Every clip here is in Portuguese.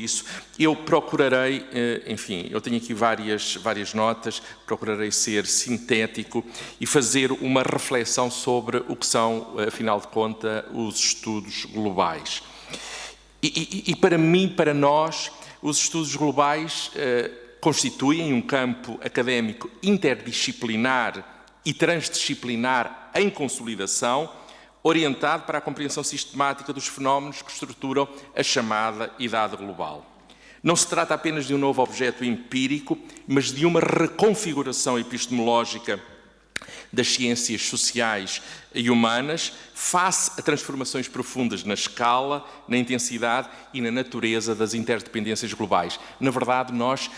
isso. Eu procurarei, enfim, eu tenho aqui várias notas, procurarei ser sintético e fazer uma reflexão sobre o que são, afinal de contas, os estudos globais. E para mim, para nós, os estudos globais constituem um campo académico interdisciplinar e transdisciplinar em consolidação, orientado para a compreensão sistemática dos fenómenos que estruturam a chamada idade global. Não se trata apenas de um novo objeto empírico, mas de uma reconfiguração epistemológica das ciências sociais e humanas face a transformações profundas na escala, na intensidade e na natureza das interdependências globais. Na verdade, nós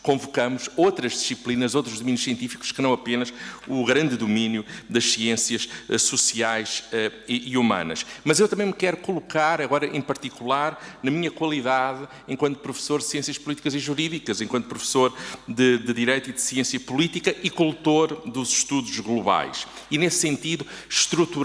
convocamos outras disciplinas, outros domínios científicos que não apenas o grande domínio das ciências sociais e humanas. Mas eu também me quero colocar, agora em particular, na minha qualidade enquanto professor de Ciências Políticas e Jurídicas, enquanto professor de Direito e de Ciência Política e cultor dos estudos globais. E, nesse sentido, estruturei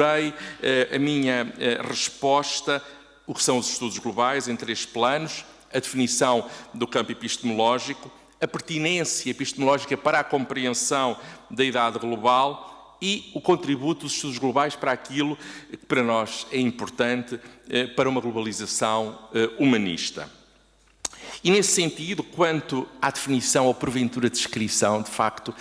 a minha resposta, o que são os estudos globais, em 3 planos: a definição do campo epistemológico, a pertinência epistemológica para a compreensão da idade global e o contributo dos estudos globais para aquilo que para nós é importante para uma globalização humanista. E, nesse sentido, quanto à definição ou porventura descrição, de facto,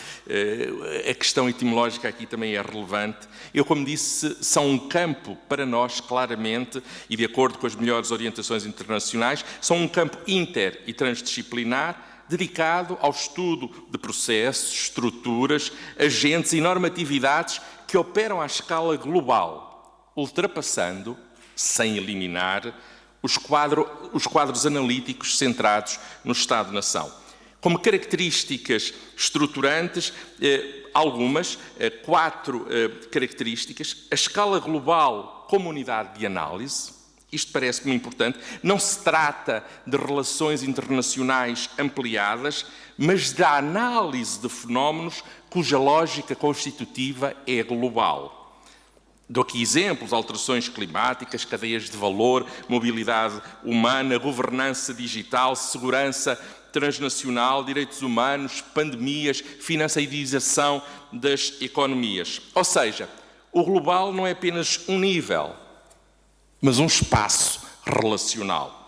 a questão etimológica aqui também é relevante. Eu, como disse, são um campo para nós, claramente, e de acordo com as melhores orientações internacionais, são um campo inter e transdisciplinar dedicado ao estudo de processos, estruturas, agentes e normatividades que operam à escala global, ultrapassando, sem eliminar, os quadros analíticos centrados no Estado-nação. Como características estruturantes, algumas, 4 características: a escala global como unidade de análise. Isto parece-me importante. Não se trata de relações internacionais ampliadas, mas da análise de fenómenos cuja lógica constitutiva é global. Dou aqui exemplos: alterações climáticas, cadeias de valor, mobilidade humana, governança digital, segurança transnacional, direitos humanos, pandemias, financiarização das economias. Ou seja, o global não é apenas um nível, mas um espaço relacional.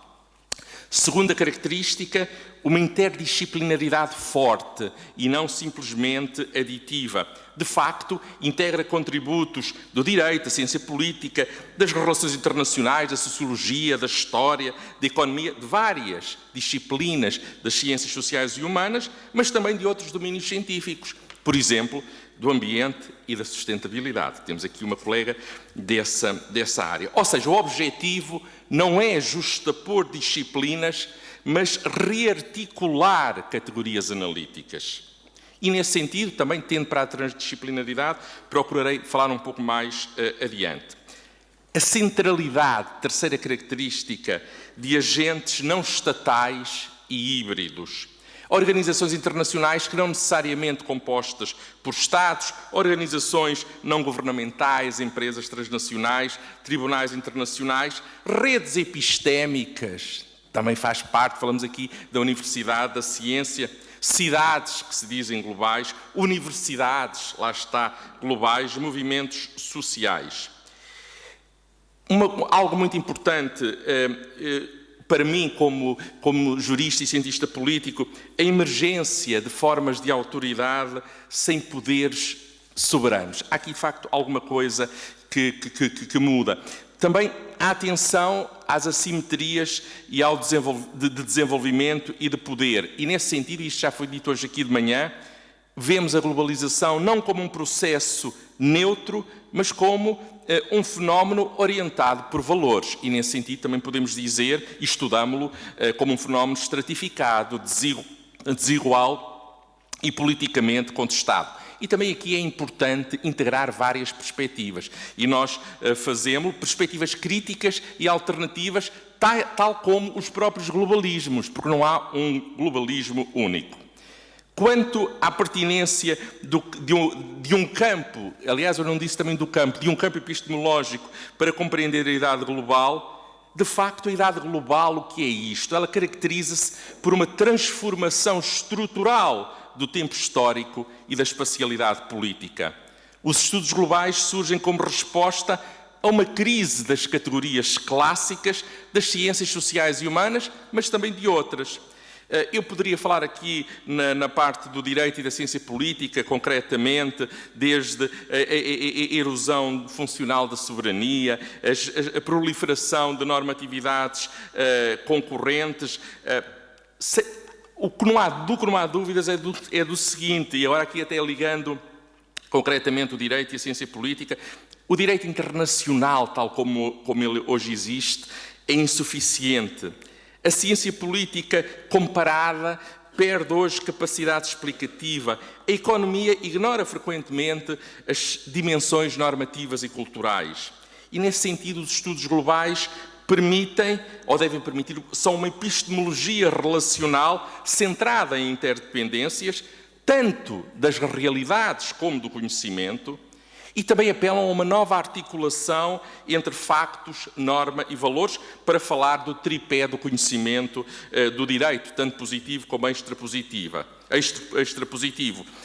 Segunda característica, uma interdisciplinaridade forte e não simplesmente aditiva. De facto, integra contributos do direito, da ciência política, das relações internacionais, da sociologia, da história, da economia, de várias disciplinas das ciências sociais e humanas, mas também de outros domínios científicos. Por exemplo, do ambiente e da sustentabilidade. Temos aqui uma colega dessa área. Ou seja, o objetivo não é justapor disciplinas, mas rearticular categorias analíticas. E, nesse sentido, também tendo para a transdisciplinaridade, procurarei falar um pouco mais adiante. A centralidade, terceira característica, de agentes não estatais e híbridos. Organizações internacionais que não necessariamente compostas por Estados, organizações não governamentais, empresas transnacionais, tribunais internacionais, redes epistémicas, também faz parte, falamos aqui da universidade, da ciência, cidades que se dizem globais, universidades, lá está, globais, movimentos sociais. Algo muito importante para mim, como jurista e cientista político, a emergência de formas de autoridade sem poderes soberanos. Há aqui, de facto, alguma coisa que muda. Também a atenção às assimetrias e ao de desenvolvimento e de poder. E, nesse sentido, isto já foi dito hoje aqui de manhã, vemos a globalização não como um processo neutro, mas como um fenómeno orientado por valores. E, nesse sentido, também podemos dizer, e estudámo-lo, como um fenómeno estratificado, desigual e politicamente contestado. E também aqui é importante integrar várias perspectivas. E nós fazemos perspectivas críticas e alternativas, tal como os próprios globalismos, porque não há um globalismo único. Quanto à pertinência de um campo, aliás, eu não disse também do campo, de um campo epistemológico para compreender a idade global, De facto, a idade global, o que é isto? Ela caracteriza-se por uma transformação estrutural do tempo histórico e da espacialidade política. Os estudos globais surgem como resposta a uma crise das categorias clássicas das ciências sociais e humanas, mas também de outras. Eu poderia falar aqui na parte do direito e da ciência política, concretamente, desde a erosão funcional da soberania, a proliferação de normatividades concorrentes. Do que não há dúvidas é do seguinte, e agora aqui até ligando concretamente o direito e a ciência política, o direito internacional, tal como ele hoje existe, é insuficiente. A ciência política comparada perde hoje capacidade explicativa. A economia ignora frequentemente as dimensões normativas e culturais. E, nesse sentido, os estudos globais permitem, ou devem permitir, são uma epistemologia relacional centrada em interdependências, tanto das realidades como do conhecimento, e também apelam a uma nova articulação entre factos, norma e valores para falar do tripé do conhecimento do direito, tanto positivo como extrapositivo,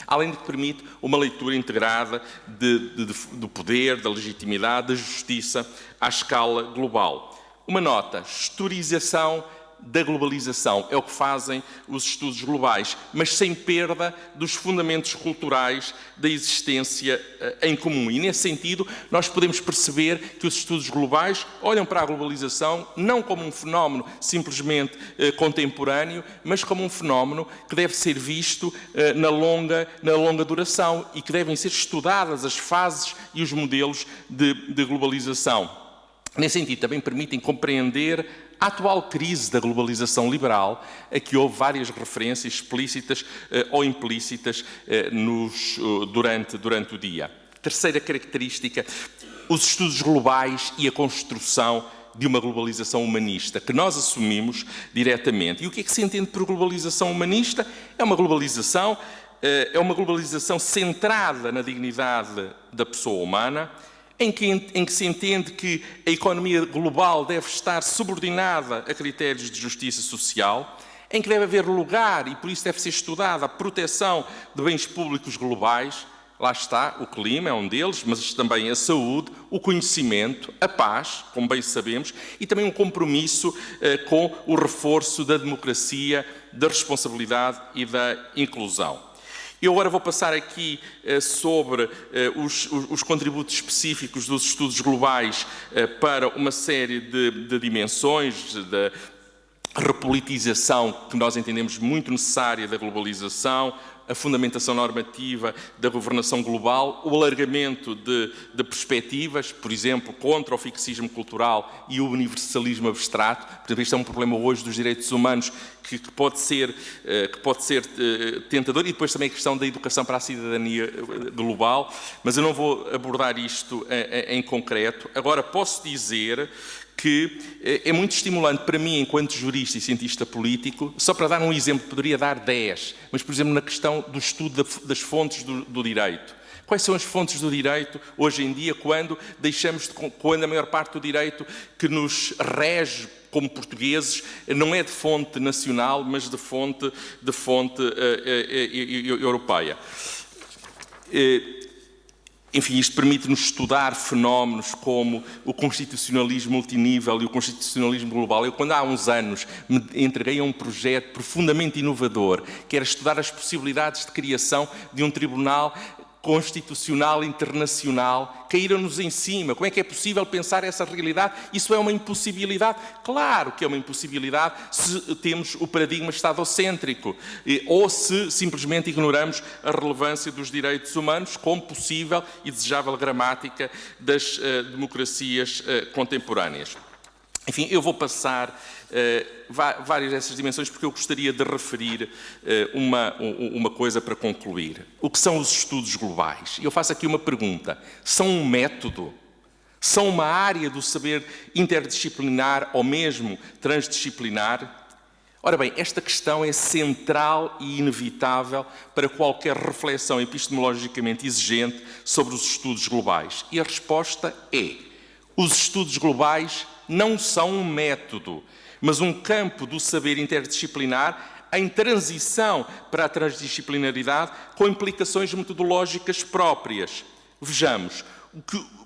além de que permite uma leitura integrada do poder, da legitimidade, da justiça à escala global. Uma nota, historização da globalização, é o que fazem os estudos globais, mas sem perda dos fundamentos culturais da existência em comum. E, nesse sentido, nós podemos perceber que os estudos globais olham para a globalização não como um fenómeno simplesmente contemporâneo, mas como um fenómeno que deve ser visto na longa duração e que devem ser estudadas as fases e os modelos de globalização. Nesse sentido, também permitem compreender a atual crise da globalização liberal, a que houve várias referências explícitas ou implícitas durante o dia. Terceira característica, os estudos globais e a construção de uma globalização humanista, que nós assumimos diretamente. E o que é que se entende por globalização humanista? É uma globalização centrada na dignidade da pessoa humana, em que se entende que a economia global deve estar subordinada a critérios de justiça social, em que deve haver lugar, e por isso deve ser estudada, a proteção de bens públicos globais. Lá está, o clima é um deles, mas também a saúde, o conhecimento, a paz, como bem sabemos, e também um compromisso com o reforço da democracia, da responsabilidade e da inclusão. Eu agora vou passar aqui sobre os contributos específicos dos estudos globais para uma série de dimensões da repolitização que nós entendemos muito necessária da globalização, a fundamentação normativa da governação global, o alargamento de perspectivas, por exemplo, contra o fixismo cultural e o universalismo abstrato. Por exemplo, este é um problema hoje dos direitos humanos que pode ser tentador, e depois também a questão da educação para a cidadania global, mas eu não vou abordar isto em concreto. Agora, posso dizer que é muito estimulante para mim, enquanto jurista e cientista político, só para dar um exemplo, poderia dar 10, mas, por exemplo, na questão do estudo das fontes do direito. Quais são as fontes do direito hoje em dia, quando a maior parte do direito que nos rege como portugueses não é de fonte nacional, mas de fonte europeia? Enfim, isto permite-nos estudar fenómenos como o constitucionalismo multinível e o constitucionalismo global. Eu, quando há uns anos, me entreguei a um projeto profundamente inovador, que era estudar as possibilidades de criação de um tribunal constitucional internacional, caíram-nos em cima. Como é que é possível pensar essa realidade? Isso é uma impossibilidade? Claro que é uma impossibilidade se temos o paradigma estadocêntrico ou se simplesmente ignoramos a relevância dos direitos humanos como possível e desejável gramática das democracias contemporâneas. Enfim, eu vou passar várias dessas dimensões porque eu gostaria de referir uma coisa para concluir. O que são os estudos globais? Eu faço aqui uma pergunta. São um método? São uma área do saber interdisciplinar ou mesmo transdisciplinar? Ora bem, esta questão é central e inevitável para qualquer reflexão epistemologicamente exigente sobre os estudos globais. E a resposta é: os estudos globais não são um método, mas um campo do saber interdisciplinar em transição para a transdisciplinaridade com implicações metodológicas próprias. Vejamos,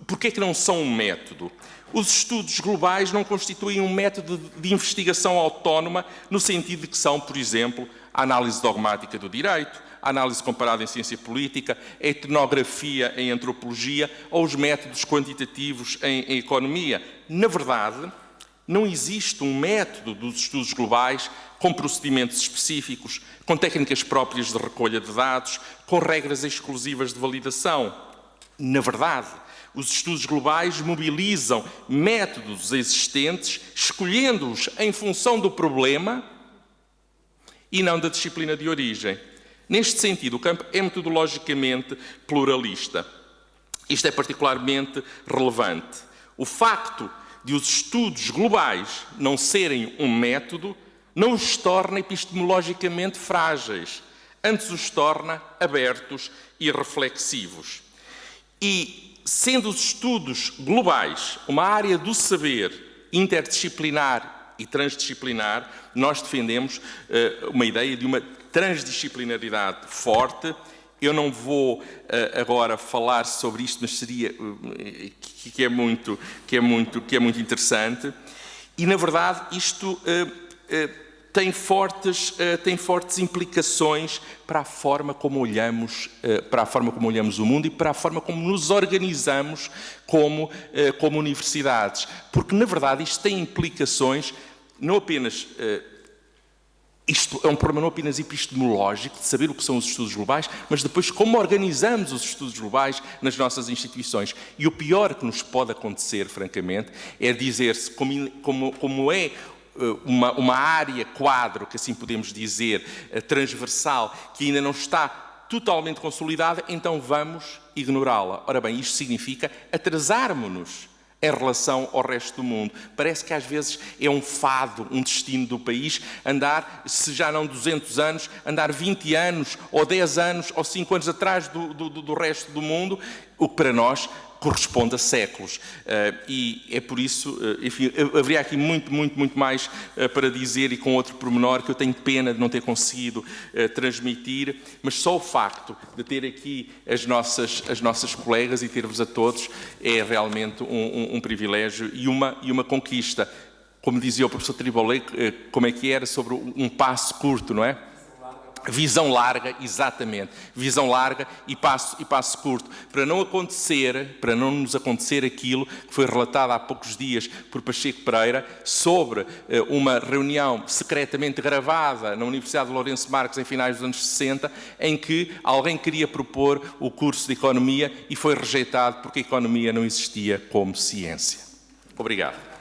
porquê é que não são um método? Os estudos globais não constituem um método de investigação autónoma no sentido de que são, por exemplo, a análise dogmática do direito, a análise comparada em ciência política, a etnografia em antropologia ou os métodos quantitativos em economia. Na verdade, não existe um método dos estudos globais com procedimentos específicos, com técnicas próprias de recolha de dados, com regras exclusivas de validação. Na verdade, os estudos globais mobilizam métodos existentes, escolhendo-os em função do problema e não da disciplina de origem. Neste sentido, o campo é metodologicamente pluralista. Isto é particularmente relevante. O facto de os estudos globais não serem um método não os torna epistemologicamente frágeis, antes os torna abertos e reflexivos. E, sendo os estudos globais uma área do saber interdisciplinar e transdisciplinar, nós defendemos uma ideia de uma transdisciplinaridade forte. Eu não vou agora falar sobre isto, mas seria que é muito interessante. E, na verdade, isto tem fortes implicações para a forma como olhamos o mundo e para a forma como nos organizamos como universidades. Porque, na verdade, isto tem implicações não apenas... Isto é um problema não apenas epistemológico, de saber o que são os estudos globais, mas depois como organizamos os estudos globais nas nossas instituições. E o pior que nos pode acontecer, francamente, é dizer-se como é uma área quadro, que assim podemos dizer, transversal, que ainda não está totalmente consolidada, então vamos ignorá-la. Ora bem, isto significa atrasarmos-nos em relação ao resto do mundo. Parece que às vezes é um fado, um destino do país, andar, se já não 200 anos, andar 20 anos, ou 10 anos, ou 5 anos atrás do resto do mundo, o que para nós corresponde a séculos. E é por isso, enfim, haveria aqui muito mais para dizer, e com outro pormenor que eu tenho pena de não ter conseguido transmitir, mas só o facto de ter aqui as nossas colegas e ter-vos a todos é realmente um privilégio e uma conquista. Como dizia o professor Tribolé, como é que era sobre um passo curto, não é? Visão larga, exatamente. Visão larga e passo curto. Para não nos acontecer aquilo que foi relatado há poucos dias por Pacheco Pereira sobre uma reunião secretamente gravada na Universidade de Lourenço Marques em finais dos anos 60, em que alguém queria propor o curso de Economia e foi rejeitado porque a Economia não existia como ciência. Obrigado.